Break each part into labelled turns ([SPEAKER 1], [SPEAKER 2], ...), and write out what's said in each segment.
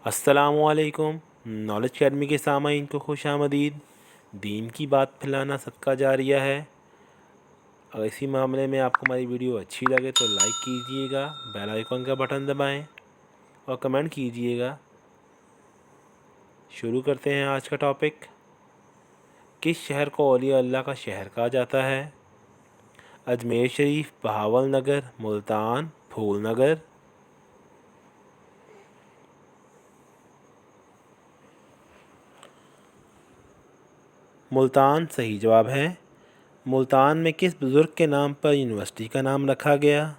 [SPEAKER 1] السلام علیکم۔ Knowledge academy کے سامعین کو خوش آمدید۔ دین کی بات پھیلانا صدقہ جاریہ ہے۔ اگر اسی معاملے میں آپ کو ہماری ویڈیو اچھی لگے تو لائک کیجئے گا، بیل آئیکن کا بٹن دبائیں اور کمنٹ کیجئے گا۔ شروع کرتے ہیں آج کا ٹاپک۔ کس شہر کو اولیاء اللہ کا شہر کہا جاتا ہے؟ اجمیر شریف، بہاول نگر، ملتان، پھول نگر۔ ملتان صحیح جواب ہے۔ ملتان میں کس بزرگ کے نام پر یونیورسٹی کا نام رکھا گیا؟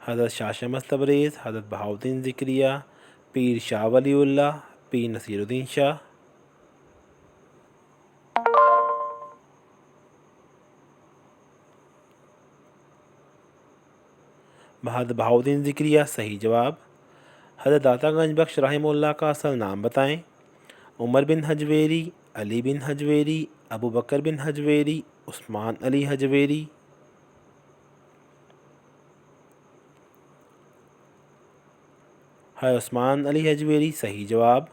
[SPEAKER 1] حضرت شاہ شمس تبریز، حضرت بہاؤالدین ذکریہ، پیر شاہ ولی اللہ، پیر نصیر الدین شاہ۔ حضرت بہاؤالدین ذکریہ صحیح جواب۔ حضرت داتا گنج بخش رحمہ اللہ کا اصل نام بتائیں۔ عمر بن حجویری، علی بن حجویری، ابو بکر بن حجویری، عثمان علی حجویری۔ حضرت عثمان علی حجویری صحیح جواب۔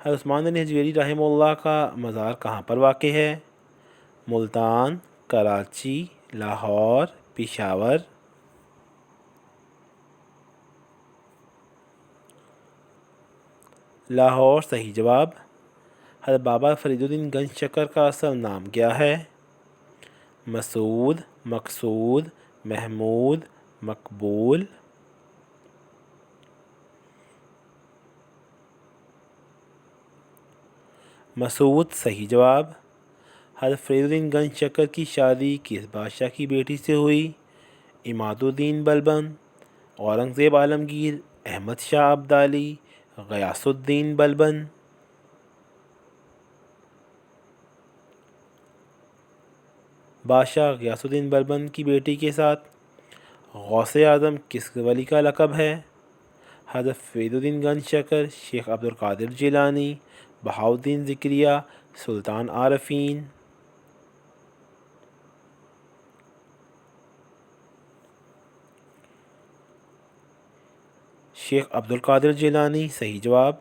[SPEAKER 1] حضرت عثمان علی حجویری رحمہ اللہ کا مزار کہاں پر واقع ہے؟ ملتان، کراچی، لاہور، پشاور۔ لاہور صحیح جواب۔ حضرت بابا فرید الدین گنج شکر کا اصل نام کیا ہے؟ مسعود، مقصود، محمود، مقبول۔ مسعود صحیح جواب۔ حضرت فرید الدین گنج شکر کی شادی کس بادشاہ کی بیٹی سے ہوئی؟ عماد الدین بلبن، اورنگزیب عالمگیر، احمد شاہ ابدالی، غیاث الدین بلبن۔ بادشاہ غیاث الدین بلبن کی بیٹی کے ساتھ غوث اعظم کس ولی کا لقب ہے؟ حضرت فرید الدین گنج شکر، شیخ عبد القادر جیلانی، بہاؤالدین ذکریہ، سلطان عارفین۔ شیخ عبد القادر جیلانی صحیح جواب۔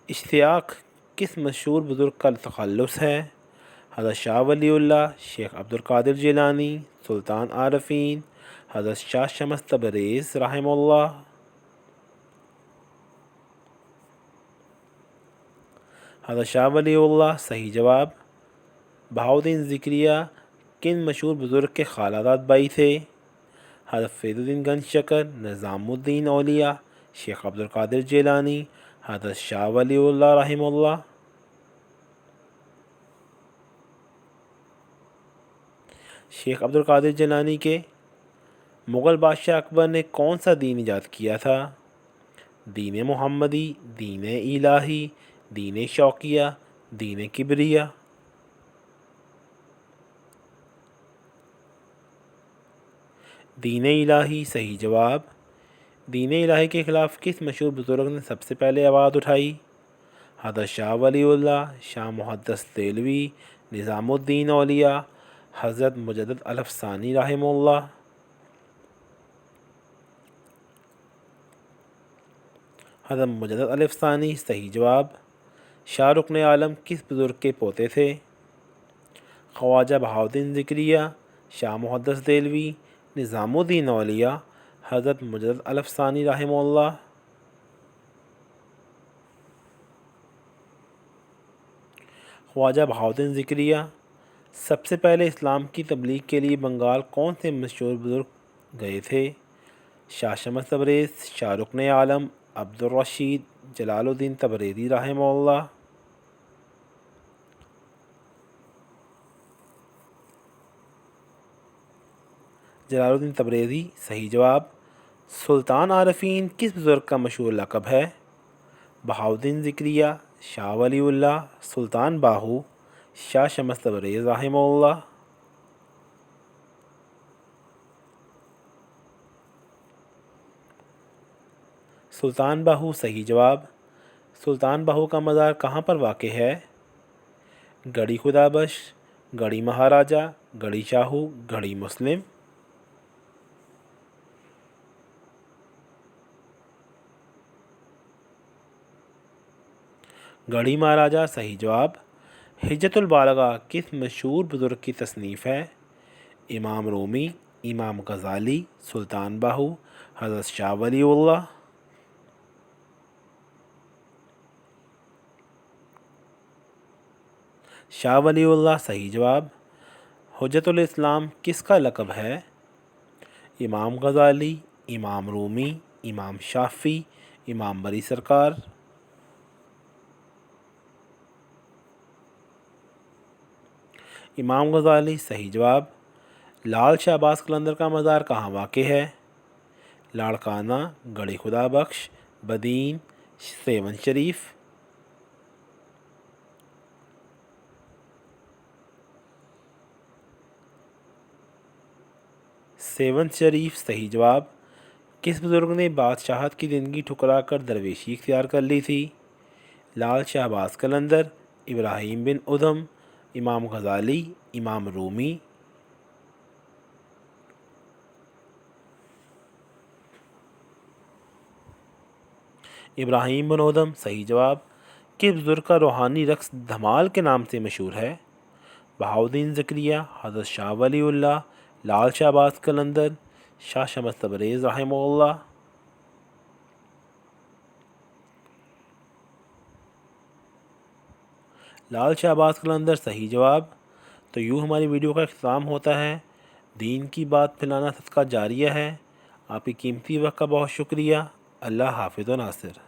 [SPEAKER 1] اشتیاق کس مشہور بزرگ کا تخلص ہے؟ حضرت شاہ ولی اللہ، شیخ عبد القادر جیلانی، سلطان عارفین، حضرت شاہ شمس تبریز رحمہ اللہ۔ حضرت شاہ ولی اللہ صحیح جواب۔ بہاؤالدین ذکریہ کن مشہور بزرگ کے خالہ زاد بھائی تھے؟ حضرت فرید الدین گنج شکر، نظام الدین اولیاء، شیخ عبد القادر جیلانی، حضرت شاہ ولی اللہ رحمہ اللہ۔ شیخ عبد القادر جیلانی کے مغل بادشاہ اکبر نے کون سا دین ایجاد کیا تھا؟ دین محمدی، دین الہی، دین شوقیہ، دین کبریہ۔ دین الہی صحیح جواب۔ دین الہی کے خلاف کس مشہور بزرگ نے سب سے پہلے آواز اٹھائی؟ حضرت شاہ ولی اللہ، شاہ محدث دہلوی، نظام الدین اولیاء، حضرت مجدد الافسانی رحمہ اللہ۔ حضرت مجدد الافسانی صحیح جواب۔ شاہ رکن عالم کس بزرگ کے پوتے تھے؟ خواجہ بہاؤالدین ذکریہ، شاہ محدث دہلوی، نظام الدین اولیاء، حضرت مجدد الافسانی رحمہ اللہ۔ خواجہ بہاؤالدین ذکریہ۔ سب سے پہلے اسلام کی تبلیغ کے لیے بنگال کون سے مشہور بزرگ گئے تھے؟ شاہ شمس تبریز، شاہ رکن عالم، عبد الرشید، جلال الدین تبریزی رحمہ اللہ۔ جلال الدین تبریزی صحیح جواب۔ سلطان عارفین کس بزرگ کا مشہور لقب ہے؟ بہاؤالدین ذکریہ، شاہ ولی اللہ، سلطان باہو، شاہ شمس تبریز رحمہ اللہ۔ سلطان باہو صحیح جواب۔ سلطان باہو کا مزار کہاں پر واقع ہے؟ گڑھی خدا بخش، گڑھی مہاراجہ، گڑھی شاہو، گڑھی مسلم۔ گڑھی مہاراجہ صحیح جواب۔ حجت البالغہ کس مشہور بزرگ کی تصنیف ہے؟ امام رومی، امام غزالی، سلطان باہو، حضرت شاہ ولی اللہ۔ شاہ ولی اللہ صحیح جواب۔ حجت الاسلام کس کا لقب ہے؟ امام غزالی، امام رومی، امام شافعی، امام بری سرکار۔ امام غزالی صحیح جواب۔ لال شہباز قلندر کا مزار کہاں واقع ہے؟ لاڑکانہ، گڑھی خدا بخش، بدین، سیون شریف۔ سیون شریف صحیح جواب۔ کس بزرگ نے بادشاہت کی زندگی ٹھکرا کر درویشی اختیار کر لی تھی؟ لال شہباز قلندر، ابراہیم بن ادھم، امام غزالی، امام رومی۔ ابراہیم بن ادھم صحیح جواب۔ کس بزرگ کا روحانی رقص دھمال کے نام سے مشہور ہے؟ بہاؤالدین زکریا، حضرت شاہ ولی اللہ، لال شہباز قلندر، شاہ شمس تبریز رحمہ اللہ۔ لال شہباز قلندر صحیح جواب۔ تو یوں ہماری ویڈیو کا اختتام ہوتا ہے۔ دین کی بات پھیلانا صدقہ جاریہ ہے۔ آپ کی قیمتی وقت کا بہت شکریہ۔ اللہ حافظ و ناصر۔